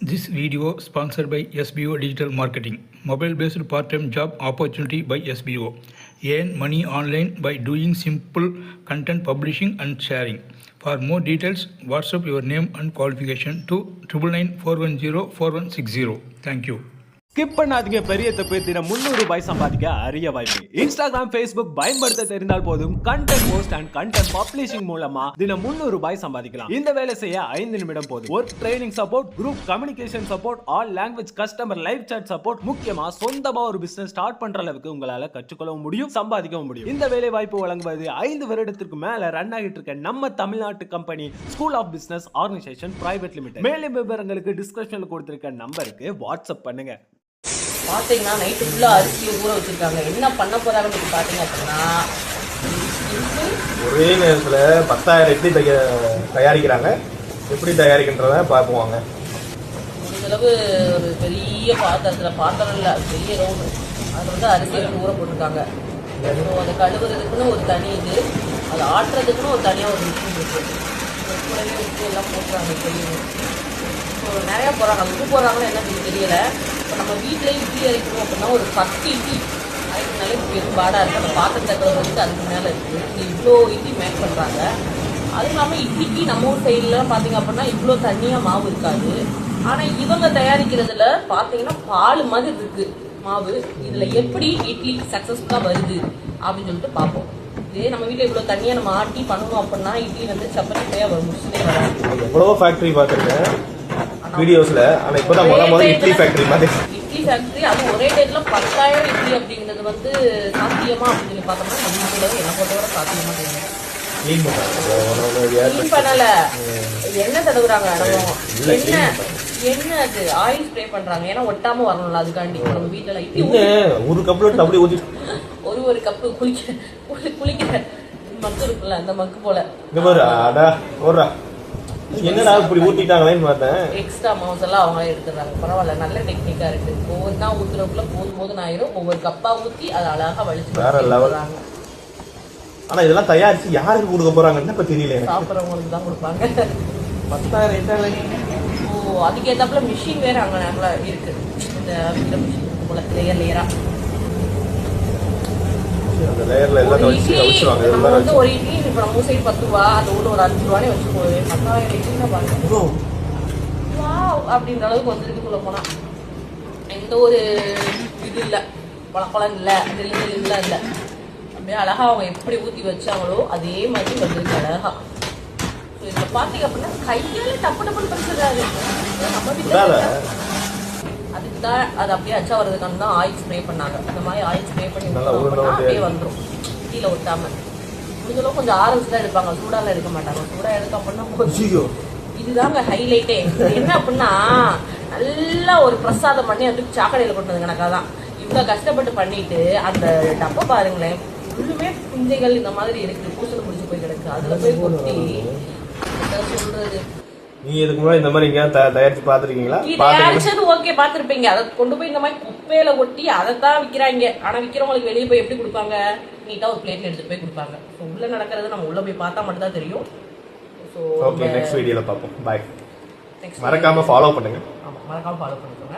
This video sponsored by SBO Digital Marketing, mobile-based part-time job opportunity by SBO. Earn money online by doing simple content publishing and sharing. For more details, WhatsApp your name and qualification to 999 410 4160. Thank you. Skip பண்ணாதீங்க. பெரிய தப்பு. தினம் 300 ரூபாய் சம்பாதிக்க அரிய வாய்ப்பு. Instagram, Facebook பயன்படுத்த தெரிந்தால் போதும் content post and content publishing மூலமா தினம் 300 ரூபாய் சம்பாதிக்கலாம். இந்த வேலை செய்ய 5 நிமிடம் போதும். Work training support, group communication support, all language customer live chat support, முக்கியமா சொந்தமா ஒரு பிசினஸ் ஸ்டார்ட் பண்ற அளவுக்கு உங்களால கற்றுக்கொள்ளவும் முடியும், சம்பாதிக்கவும் முடியும். இந்த வேலை வாய்ப்பு வழங்குவது 5 வருடத்திற்கு மேல ரன் ஆகிட்டு இருக்க நம்ம தமிழ்நாட்டு company school of business organisation private limited. மேலும் விவரங்களுக்கு டிஸ்கிரிப்ஷன்ல கொடுத்திருக்க நம்பருக்கு வாட்ஸ்அப் பண்ணுங்க. பார்த்தீங்கன்னா நைட்டு ஃபுல்லாக அரிசியை ஊற வச்சுருக்காங்க. என்ன பண்ண போகிறாங்கன்னு பார்த்தீங்க அப்படின்னா, ஒரே நேரத்தில் 10,000 இட்லி தயாரிக்கிறாங்க. எப்படி தயாரிக்கின்றத பார்ப்போங்க. முடிஞ்சளவு ஒரு பெரிய பாத்திரம் இல்லை, பெரிய ரவுண்டு, அது வந்து அரிசி எடுத்து ஊற போட்டிருக்காங்க. ஸோ அதை கழுவுறதுக்குன்னு ஒரு தனி இது, அதை ஆட்டுறதுக்குன்னு ஒரு தனியாக ஒரு மிஷின் இருக்குது. கூடவே உப்பு எல்லாம் போட்டுறாங்க. பெரிய ஸோ நிறையா போடுறாங்க. அது உப்பு போடுறாங்கன்னு என்னன்னு தெரியலை. இப்போ நம்ம வீட்டிலேயே இட்லி அரைக்கணும் அப்படின்னா ஒரு 10 இட்லி அரைக்கினாலே பெரும் பாடாக இருக்குது. அந்த பாத்திரத்தை கழுவுறதுக்கு அதுக்கு மேலே இருக்குது. இவ்வளோ இட்லி மேக் பண்ணுறாங்க. அதுவும் இல்லாமல் இட்லிக்கு நம்ம ஊர் சைட்லாம் பார்த்தீங்க அப்படின்னா இவ்வளோ தண்ணியாக மாவு இருக்காது. ஆனால் இவங்க தயாரிக்கிறதுல பார்த்தீங்கன்னா பால் மாதிரி இருக்குது மாவு. இதில் எப்படி இட்லி சக்ஸஸ்ஃபுல்லாக வருது அப்படின்னு சொல்லிட்டு பார்ப்போம். இதே நம்ம வீட்டில் இவ்வளோ தண்ணியாக நம்ம ஆட்டி பண்ணணும் அப்படின்னா இட்லி வந்து சப்பாத்தியாக வரும், முடிச்சுட்டே வரும். எவ்வளோ ஃபேக்ட்ரி பார்த்துருக்கேன் வீடியோஸ்ல. ஆனா இப்பதான் முதல்ல இட்லி ஃபேக்டரி மாதிரி இட்லி ஃபேக்டரி, அது ஒரே டேட்ல 10,000 இட்லி அப்படிங்கிறது வந்து சாத்தியமா அப்படின்னு சொல்லி பார்த்தோம்னா நம்ம என்ன பொறுத்தவரை சாத்தியமா தெரியும். கிளீன் பண்ணல, என்ன தடவுறாங்க என்ன அது ஆயில் ஸ்ப்ரே பண்றாங்க. ஏன்னா ஒட்டாம வரணும்ல, அதுக்காண்டி. நம்ம வீட்டுல இட்லி ஒரு கப்ல அப்படியே ஊத்தி ஒரு கப்பு குளிக்க மக்கு இருக்குல்ல, அந்த மக்கு போல என்னடா இப்படி ஊத்திட்டாங்களேன்னு பார்த்தேன். எக்ஸ்ட்ரா மாவுஸ் எல்லாம் அவங்களே எடுத்துறாங்க. பரவாயில்ல, நல்ல டெக்னிக்கா இருக்கு. ஒவ்வொரு தான் ஊத்துறதுக்குள்ள போதும் ஆயிரும். ஒவ்வொரு கப்பா ஊத்தி அதை அழகா வலிச்சு வேற லெவல். ஆனா இதெல்லாம் தயாரிச்சு யாருக்கு கொடுக்க போறாங்கன்னு இப்ப தெரியல. சாப்பிட்றவங்களுக்கு தான் கொடுப்பாங்க. 10,000 ஓ, அதுக்கேத்தாப்புல மிஷின் வேற அங்க நல்லா இருக்கு. இந்த மிஷின் போல லேயரா அந்த லேயர்ல எல்லாம் வச்சு வச்சிருவாங்க. நம்ம வந்து ஒரு இட்லி இப்போ நம்ம சைடு 10 ரூபா, அது உள்ள ஒரு 5 ரூபானே வச்சு போகுது. 10,000 இட்லின்னு பாருங்க. வாவ் அப்படின்ற அளவுக்கு வந்துருக்குள்ள போனா எந்த ஒரு இது இல்லை, பழப்பழம் இல்லை, நெல்லுலாம் இல்லை. அப்படியே அழகா அவங்க எப்படி ஊற்றி வச்சாங்களோ அதே மாதிரி வந்துருக்கு அழகா. ஸோ இதில் பார்த்தீங்க அப்படின்னா கையால டப்பு படிச்சிடறாரு. நம்ம வீட்டில் அதுக்கு தான் அது அப்படியே அச்சா வர்றதுக்கான தான் ஆயில் ஸ்ப்ரே பண்ணாங்க. அந்த மாதிரி ஆயில் ஸ்ப்ரே பண்ணி அப்படியே வந்துடும், கீழே ஒட்டாம. முடிஞ்சளவு கொஞ்சம் ஆரஞ்சு தான் எடுப்பாங்க, சூடாலாம் எடுக்க மாட்டாங்க. சூடாக எடுக்க அப்படின்னா இதுதாங்க ஹைலைட்டே. என்ன அப்படின்னா நல்லா ஒரு பிரசாதம் பண்ணி அதுக்கு சாக்கடையில் கொண்டு வந்து கணக்காக தான் இவ்வளோ கஷ்டப்பட்டு பண்ணிட்டு அந்த டப்பை பாருங்களேன், ஃபுல்லுமே புஞ்சைகள் இந்த மாதிரி இருக்கு, பூசல் முடிச்சு போய் கிடக்கு. அதில் போய் கொட்டி சொல்றது. நீங்க இதுக்கு முன்னாடி இந்த மாதிரி எங்கேயாவது தயாரிச்சு பாத்துருக்கீங்களா? தயாரிச்சது ஓகே, பாத்துருப்பீங்க. அதை கொண்டு போய் இந்த மாதிரி குப்பையில ஒட்டி அதைத்தான் விற்கிறாங்க. ஆனா விற்கிறவங்களுக்கு வெளியே போய் எப்படி கொடுப்பாங்க? நீட்டா ஒரு பிளேட்ல எடுத்துட்டு போய் கொடுப்பாங்க. உள்ள நடக்கிறது நம்ம உள்ள போய் பார்த்தா மட்டும் தான் தெரியும். ஓகே, நெக்ஸ்ட் வீடியோல பார்ப்போம். பை. மறக்காம ஃபாலோ பண்ணுங்க. ஆமா, மறக்காம ஃபாலோ பண்ணுங்க.